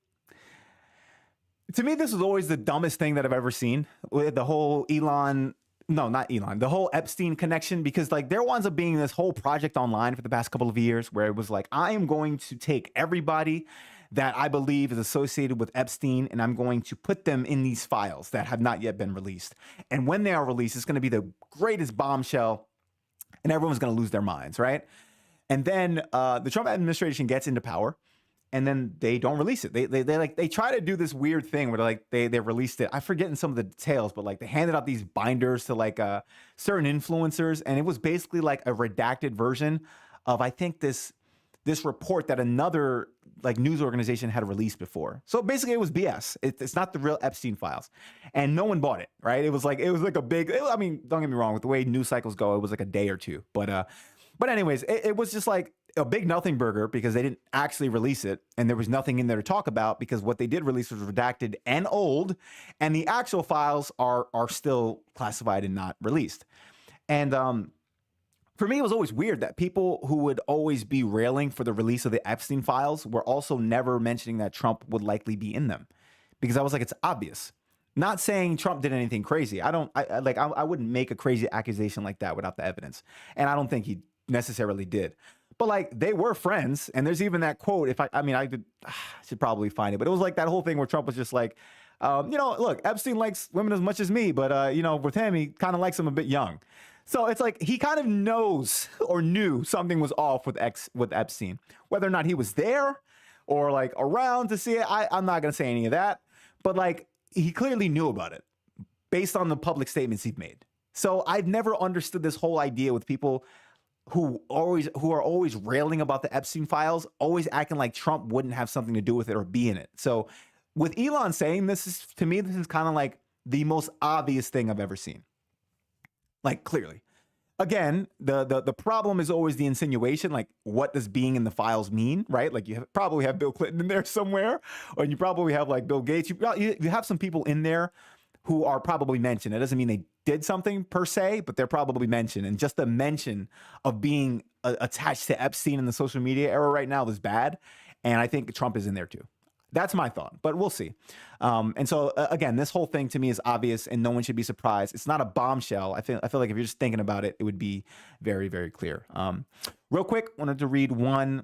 to me, this was always the dumbest thing that I've ever seen with the whole the whole Epstein connection, because like there winds up being this whole project online for the past couple of years where it was like, I am going to take everybody that I believe is associated with Epstein, and I'm going to put them in these files that have not yet been released. And when they are released, it's going to be the greatest bombshell, and everyone's going to lose their minds, right? And then the Trump administration gets into power, and then they don't release it. They try to do this weird thing where like they released it. I'm forgetting some of the details, but like they handed out these binders to like certain influencers, and it was basically like a redacted version of, I think, this report that another like news organization had released before. So basically it was BS. It's not the real Epstein files, and no one bought it, right? It was like a big, I mean, don't get me wrong, with the way news cycles go, it was like a day or two. But anyways, it was just like a big nothing burger because they didn't actually release it, and there was nothing in there to talk about because what they did release was redacted and old, and the actual files are still classified and not released. And for me, it was always weird that people who would always be railing for the release of the Epstein files were also never mentioning that Trump would likely be in them, because I was like, it's obvious. Not saying Trump did anything crazy. I wouldn't make a crazy accusation like that without the evidence, and I don't think he necessarily did. But like, they were friends, and there's even that quote. I should probably find it, but it was like that whole thing where Trump was just like, look, Epstein likes women as much as me, but with him, he kind of likes them a bit young. So it's like he kind of knows or knew something was off with Epstein. Whether or not he was there or like around to see it, I'm not going to say any of that. But like, he clearly knew about it based on the public statements he'd made. So I've never understood this whole idea with people who are always railing about the Epstein files, always acting like Trump wouldn't have something to do with it or be in it. So with Elon saying this, to me, this is kind of like the most obvious thing I've ever seen. Like, clearly. Again, the problem is always the insinuation. Like, what does being in the files mean, right? Like, probably have Bill Clinton in there somewhere, or you probably have like Bill Gates. You have some people in there who are probably mentioned. It doesn't mean they did something per se, but they're probably mentioned. And just the mention of being attached to Epstein in the social media era right now is bad. And I think Trump is in there too. That's my thought, but we'll see. And so again, this whole thing to me is obvious, and no one should be surprised. It's not a bombshell. I feel like if you're just thinking about it, it would be very, very clear. Real quick, wanted to read one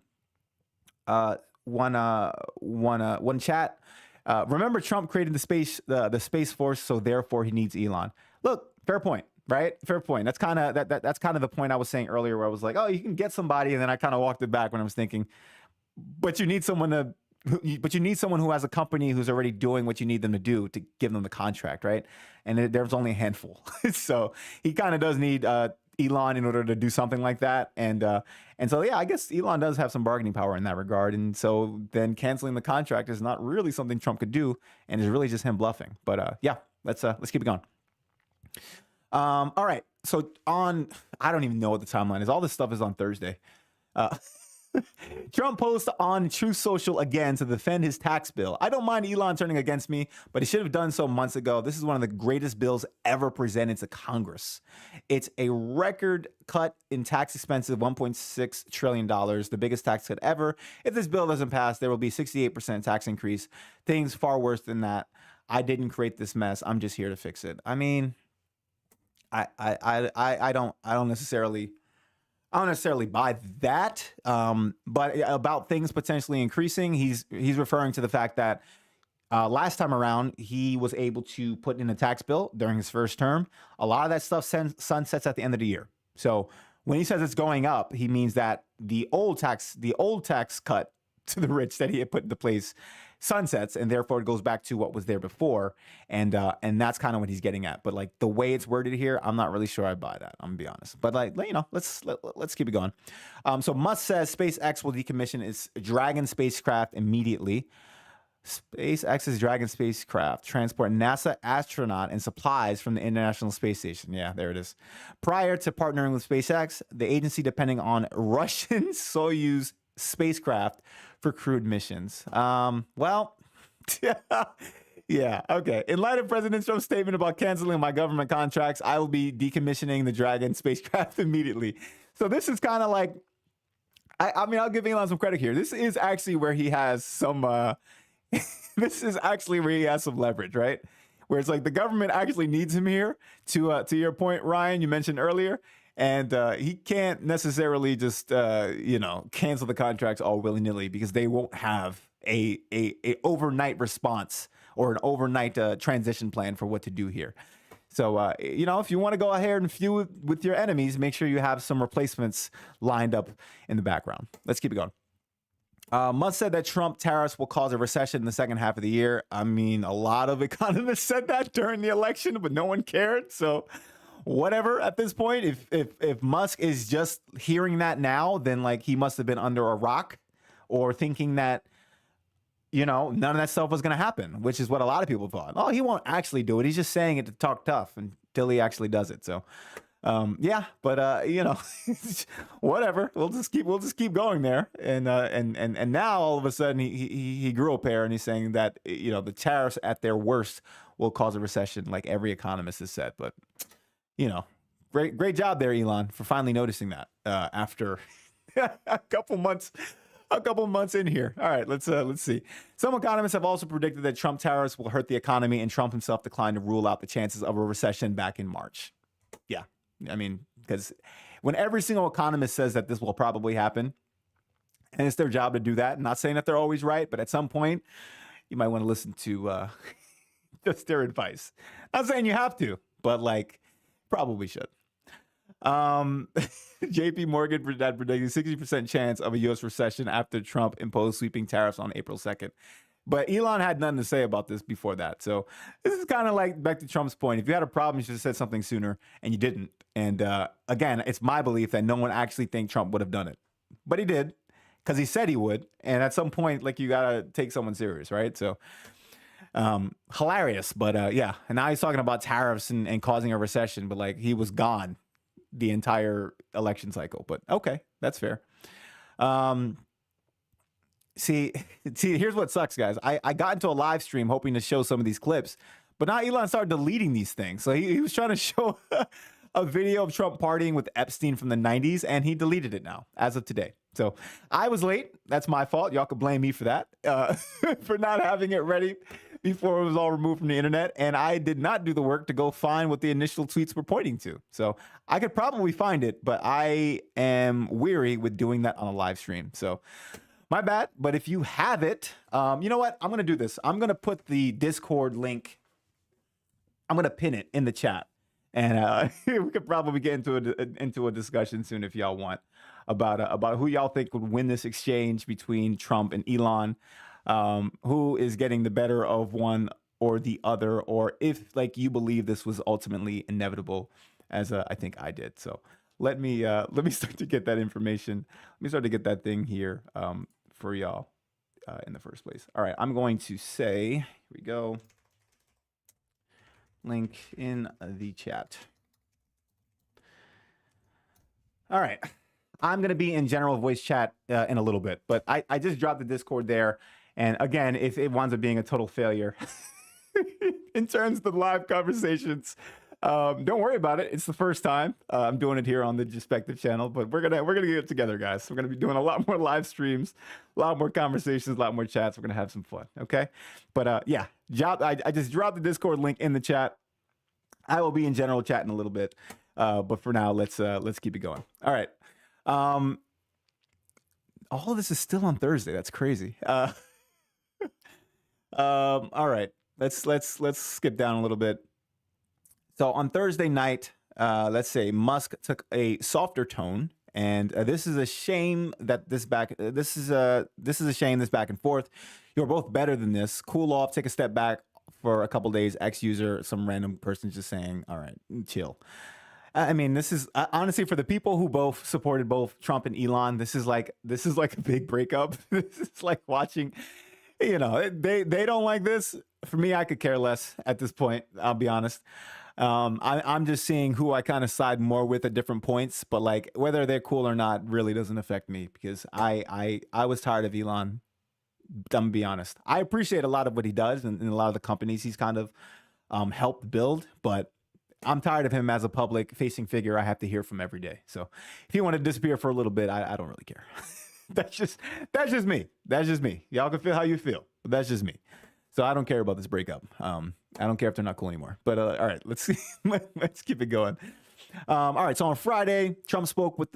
chat. Remember, Trump created the Space Force, so therefore he needs Elon. Look, fair point, right? Fair point. That's kind of that's kind of the point I was saying earlier, where I was like, oh, you can get somebody, and then I kind of walked it back when I was thinking, but you need someone who has a company who's already doing what you need them to do to give them the contract, right? And there's only a handful. So he kind of does need Elon in order to do something like that. And so, yeah, I guess Elon does have some bargaining power in that regard. And so then canceling the contract is not really something Trump could do, and is really just him bluffing. But yeah, let's keep it going. All right. So I don't even know what the timeline is. All this stuff is on Thursday. Trump posts on Truth Social again to defend his tax bill. I don't mind Elon turning against me, but he should have done so months ago. This is one of the greatest bills ever presented to Congress. It's a record cut in tax expenses of $1.6 trillion, the biggest tax cut ever. If this bill doesn't pass, there will be 68% tax increase. Things far worse than that. I didn't create this mess. I'm just here to fix it. I mean, I don't necessarily buy that. But about things potentially increasing, he's referring to the fact that Last time around, he was able to put in a tax bill during his first term. A lot of that stuff sunsets at the end of the year. So when he says it's going up, he means that the old tax cut to the rich that he had put into place sunsets, and therefore it goes back to what was there before. And that's kind of what he's getting at. But like the way it's worded here, I'm not really sure I buy that. I'm gonna be honest. But like, you know, let's keep it going. So Musk says SpaceX will decommission its Dragon spacecraft immediately. SpaceX's Dragon spacecraft transport NASA astronaut and supplies from the International Space Station. Yeah, there it is. Prior to partnering with SpaceX, the agency depending on Russian Soyuz spacecraft for crewed missions. Well, yeah, okay. In light of President Trump's statement about canceling my government contracts, I will be decommissioning the Dragon spacecraft immediately. So this is kind of like, I mean, I'll give Elon some credit here. This is actually where he has some, this is actually where he has some leverage, right? Where it's like the government actually needs him here to your point, Ryan, you mentioned earlier. And he can't necessarily just, cancel the contracts all willy-nilly because they won't have a overnight response or an overnight transition plan for what to do here. So, if you want to go ahead and feud with your enemies, make sure you have some replacements lined up in the background. Let's keep it going. Musk said that Trump tariffs will cause a recession in the second half of the year. I mean, a lot of economists said that during the election, but no one cared. So whatever at this point, if Musk is just hearing that now, then like he must have been under a rock or thinking that, none of that stuff was going to happen, which is what a lot of people thought. Oh, he won't actually do it. He's just saying it to talk tough until he actually does it. So whatever. We'll just keep going there. And now all of a sudden he grew a pair and he's saying that, the tariffs at their worst will cause a recession like every economist has said. But, great job there, Elon, for finally noticing that after a couple months in here. All right, let's see. Some economists have also predicted that Trump tariffs will hurt the economy, and Trump himself declined to rule out the chances of a recession back in March. Yeah. I mean, because when every single economist says that this will probably happen, and it's their job to do that, not saying that they're always right, but at some point, you might want to listen to just their advice. Not saying you have to, but like, probably should. JP Morgan had predicted 60% chance of a U.S. recession after Trump imposed sweeping tariffs on April 2nd. But Elon had nothing to say about this before that. So this is kind of like back to Trump's point. If you had a problem, you should have said something sooner, and you didn't. And again, it's my belief that no one actually think Trump would have done it. But he did, because he said he would. And at some point, like, you got to take someone serious, right? So hilarious. But yeah, and now he's talking about tariffs and causing a recession. But like, he was gone the entire election cycle. But okay, that's fair. See, here's what sucks, guys. I got into a live stream hoping to show some of these clips, but now Elon started deleting these things. So he was trying to show a video of Trump partying with Epstein from the 90s, and he deleted it now as of today. So I was late. That's my fault. Y'all could blame me for that, for not having it ready before it was all removed from the internet. And I did not do the work to go find what the initial tweets were pointing to. So I could probably find it, but I am weary with doing that on a live stream. So my bad. But if you have it, you know what? I'm going to do this. I'm going to put the Discord link. I'm going to pin it in the chat. And we could probably get into a discussion soon if y'all want about who y'all think would win this exchange between Trump and Elon, who is getting the better of one or the other, or if like you believe this was ultimately inevitable, as I think I did. So let me start to get that information. Let me start to get that thing here for y'all in the first place. All right, I'm going to say, here we go. Link in the chat. All right. I'm going to be in general voice chat in a little bit, but I just dropped the Discord there. And again, if it winds up being a total failure in terms of the live conversations, don't worry about it. It's the first time I'm doing it here on the TheJespective channel, but we're gonna get it together, guys. We're gonna be doing a lot more live streams, a lot more conversations, a lot more chats. We're gonna have some fun, okay? But yeah, I just dropped the Discord link in the chat. I will be in general chat in a little bit, but for now, let's keep it going. All right. All of this is still on Thursday. That's crazy. All right, let's skip down a little bit. So on Thursday night, let's say Musk took a softer tone, and this is a shame that this is a shame this back and forth. You're both better than this. Cool off, take a step back for a couple days. X user, some random person just saying, "All right, chill." I mean, this is honestly for the people who both supported both Trump and Elon. This is like a big breakup. This is like watching. They don't like this. For me, I could care less at this point. I'll be honest. I'm just seeing who I kind of side more with at different points, but like whether they're cool or not really doesn't affect me because I was tired of Elon. I'm gonna be honest. I appreciate a lot of what he does and a lot of the companies he's kind of helped build, but I'm tired of him as a public facing figure I have to hear from every day. So if you want to disappear for a little bit, I don't really care. That's just me. That's just me. Y'all can feel how you feel, but that's just me. So I don't care about this breakup. I don't care if they're not cool anymore. But all right, let's see. Let's keep it going. All right. So on Friday, Trump spoke about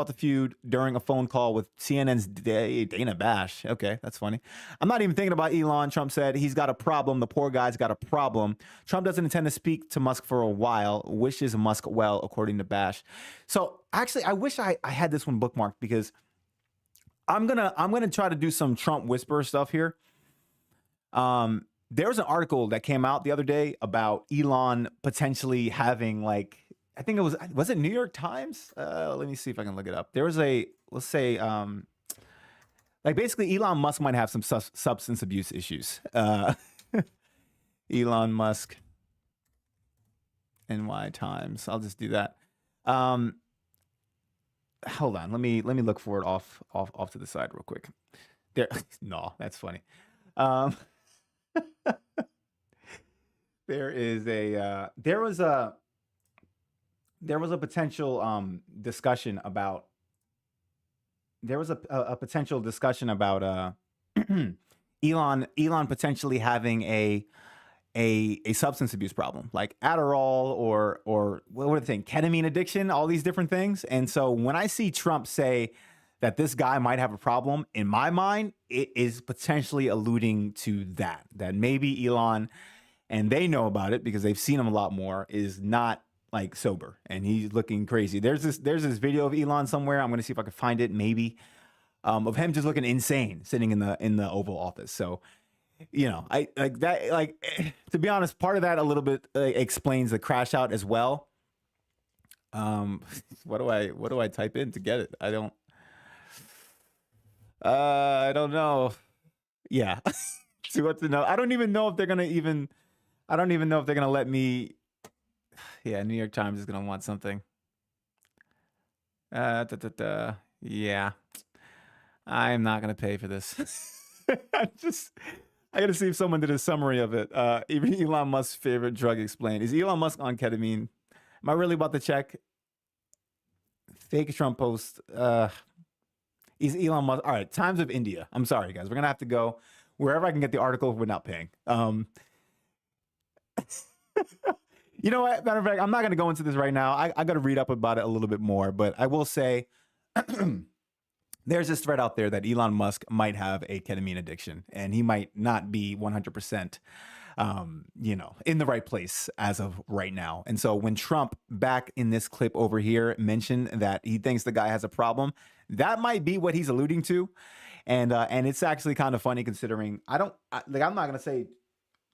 the feud during a phone call with CNN's Dana Bash. Okay, that's funny. I'm not even thinking about Elon. Trump said he's got a problem. The poor guy's got a problem. Trump doesn't intend to speak to Musk for a while. Wishes Musk well, according to Bash. So actually, I wish I had this one bookmarked because I'm gonna try to do some Trump whisper stuff here. There was an article that came out the other day about Elon potentially having I think was it New York Times? Let me see if I can look it up. There was let's say basically Elon Musk might have some substance abuse issues. Elon Musk NY Times. I'll just do that. Hold on. Let me look for it off to the side real quick. There. No, that's funny. There was a potential discussion about Elon potentially having a substance abuse problem like Adderall or what are they saying, ketamine addiction, all these different things. And so when I see Trump say that this guy might have a problem, in my mind, it is potentially alluding to that maybe Elon, and they know about it because they've seen him a lot more, is not like sober and he's looking crazy. There's this video of Elon somewhere. I'm going to see if I can find it, maybe, of him just looking insane sitting in the Oval Office. So, I like that. Like, to be honest, part of that a little bit explains the crash out as well. What do I type in to get it? I don't know. Yeah. See what to know. I don't even know if they're gonna let me. Yeah, New York Times is gonna want something. Yeah, I'm not gonna pay for this. I gotta see if someone did a summary of it. Even Elon Musk's favorite drug explained. Is Elon Musk on ketamine? Am I really about to check? Fake Trump post. Is Elon Musk? All right, Times of India. I'm sorry, guys. We're gonna have to go wherever I can get the article without paying. You know what? Matter of fact, I'm not gonna go into this right now. I got to read up about it a little bit more, but I will say there's this thread out there that Elon Musk might have a ketamine addiction, and he might not be 100%, in the right place as of right now. And so when Trump, back in this clip over here, mentioned that he thinks the guy has a problem, that might be what he's alluding to. And it's actually kind of funny considering I'm not going to say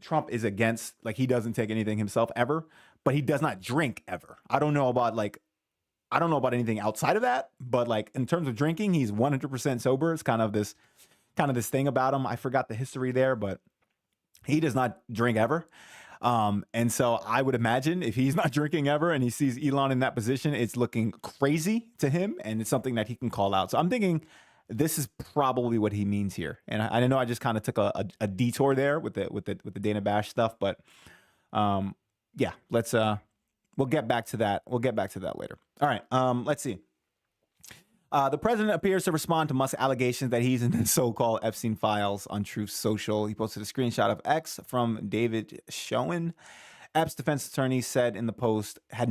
Trump is against, he doesn't take anything himself ever, but he does not drink ever. I don't know about anything outside of that, but in terms of drinking, he's 100% sober. It's kind of this thing about him. I forgot the history there, but he does not drink ever. And so I would imagine if he's not drinking ever and he sees Elon in that position, it's looking crazy to him, and it's something that he can call out. So I'm thinking this is probably what he means here. And I know I just kind of took a detour there with the Dana Bash stuff, but yeah, we'll get back to that. We'll get back to that later. All right. Let's see. The president appears to respond to Musk's allegations that he's in the so-called Epstein files on Truth Social. He posted a screenshot of X from David Schoen. Epps' defense attorney said in the post Epstein had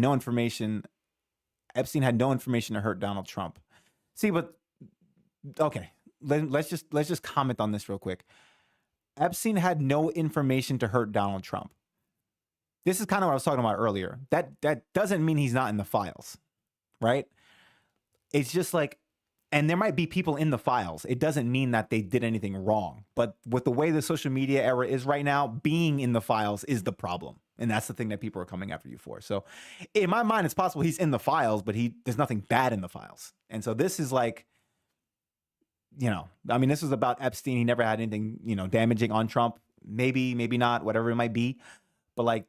no information to hurt Donald Trump. See, but okay, let's just comment on this real quick. Epstein had no information to hurt Donald Trump. This is kind of what I was talking about earlier. That doesn't mean he's not in the files, right? It's just like, and there might be people in the files. It doesn't mean that they did anything wrong. But with the way the social media era is right now, being in the files is the problem. And that's the thing that people are coming after you for. So in my mind, it's possible he's in the files, but there's nothing bad in the files. And so this is like, I mean, this was about Epstein. He never had anything, damaging on Trump. Maybe not, whatever it might be. But like,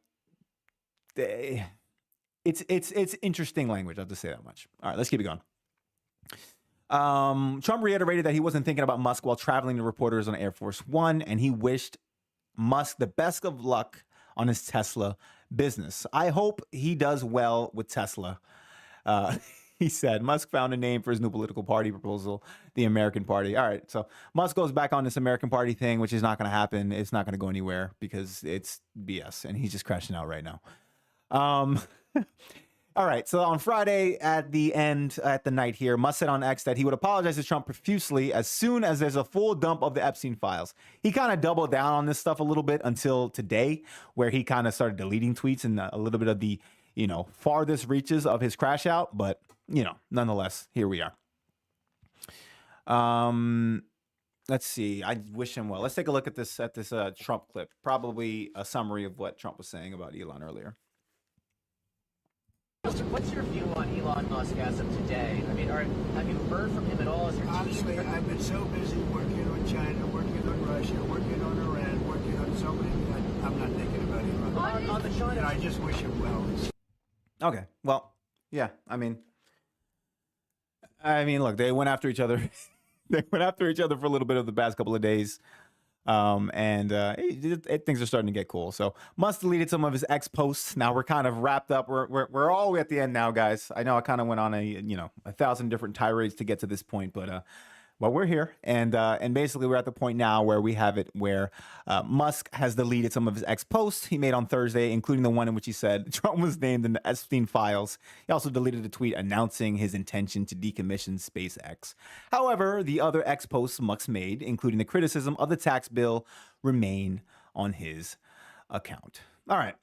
it's interesting language. I'll just say that much. All right, let's keep it going. Trump reiterated that he wasn't thinking about Musk while traveling to reporters on Air Force One, and he wished Musk the best of luck on his Tesla business. I hope he does well with Tesla. He said Musk found a name for his new political party proposal, the American Party. All right, so Musk goes back on this American Party thing, which is not going to happen. It's not going to go anywhere because it's BS, and he's just crashing out right now. All right, so on Friday at the night here, Musk said on X that he would apologize to Trump profusely as soon as there's a full dump of the Epstein files. He kind of doubled down on this stuff a little bit until today, where he kind of started deleting tweets and a little bit of the, farthest reaches of his crash out. But, nonetheless, here we are. Let's see. I wish him well. Let's take a look at this Trump clip. Probably a summary of what Trump was saying about Elon earlier. What's your view on Elon Musk as of today? I mean, have you heard from him at all? Is your Honestly, I've been so busy working on China, working on Russia, working on Iran, working on so many. I'm not thinking about Elon. on the China? And I just wish him well. Okay. Well, yeah. I mean, look, they went after each other. They went after each other for a little bit of the past couple of days. Things are starting to get cool. So Musk deleted some of his X posts. Now we're kind of wrapped up. We're all the way at the end now, guys. I know I kind of went on a 1,000 different tirades to get to this point, but we're here, and basically we're at the point now where we have it where Musk has deleted some of his X posts he made on Thursday, including the one in which he said Trump was named in the Epstein files. He also deleted a tweet announcing his intention to decommission SpaceX. However, the other X posts Musk made, including the criticism of the tax bill, remain on his account. All right,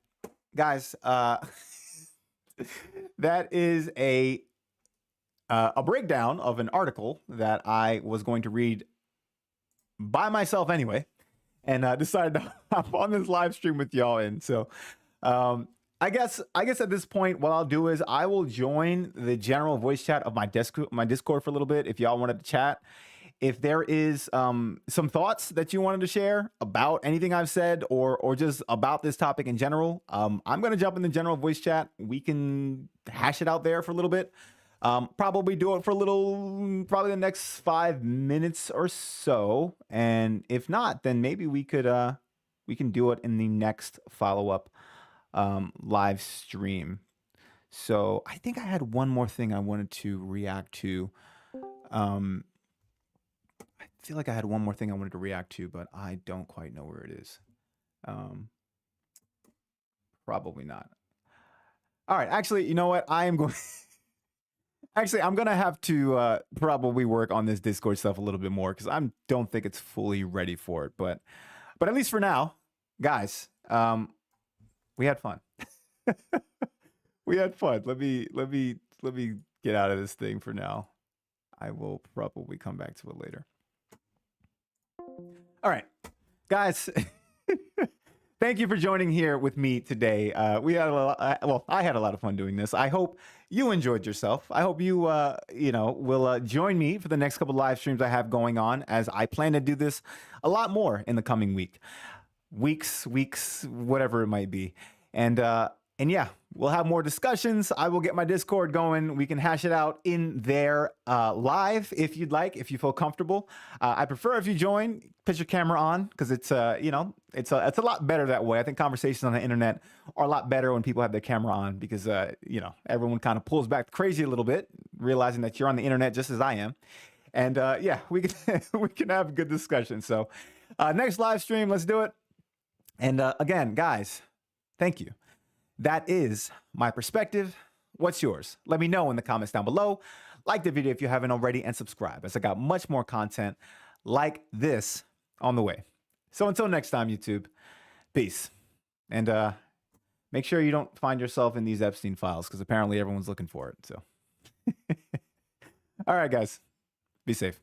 guys, that is a breakdown of an article that I was going to read by myself anyway, and decided to hop on this live stream with y'all in. So I guess at this point, what I'll do is I will join the general voice chat of my Discord for a little bit if y'all wanted to chat. If there is some thoughts that you wanted to share about anything I've said or just about this topic in general, I'm going to jump in the general voice chat. We can hash it out there for a little bit. Probably do it for probably the next 5 minutes or so. And if not, then maybe we can do it in the next follow-up live stream. So I think I had one more thing I wanted to react to. I feel like I had one more thing I wanted to react to, but I don't quite know where it is. Probably not. All right. Actually, you know what? I'm going to have to probably work on this Discord stuff a little bit more because I don't think it's fully ready for it. But at least for now, guys, we had fun. We had fun. Let me get out of this thing for now. I will probably come back to it later. All right, guys. Thank you for joining here with me today. We had I had a lot of fun doing this. I hope you enjoyed yourself. I hope you, will join me for the next couple live streams I have going on, as I plan to do this a lot more in the coming weeks, whatever it might be. And yeah, we'll have more discussions. I will get my Discord going. We can hash it out in there live if you'd like, if you feel comfortable. I prefer if you join, put your camera on, because it's it's a lot better that way. I think conversations on the internet are a lot better when people have their camera on, because everyone kind of pulls back crazy a little bit, realizing that you're on the internet just as I am. And yeah, we can we can have a good discussion. So next live stream, let's do it. And again, guys, thank you. That is my perspective. What's yours? Let me know in the comments down below. Like the video if you haven't already, and subscribe, as I got much more content like this on the way. So until next time, YouTube, peace. And make sure you don't find yourself in these Epstein files because apparently everyone's looking for it. So, all right, guys, be safe.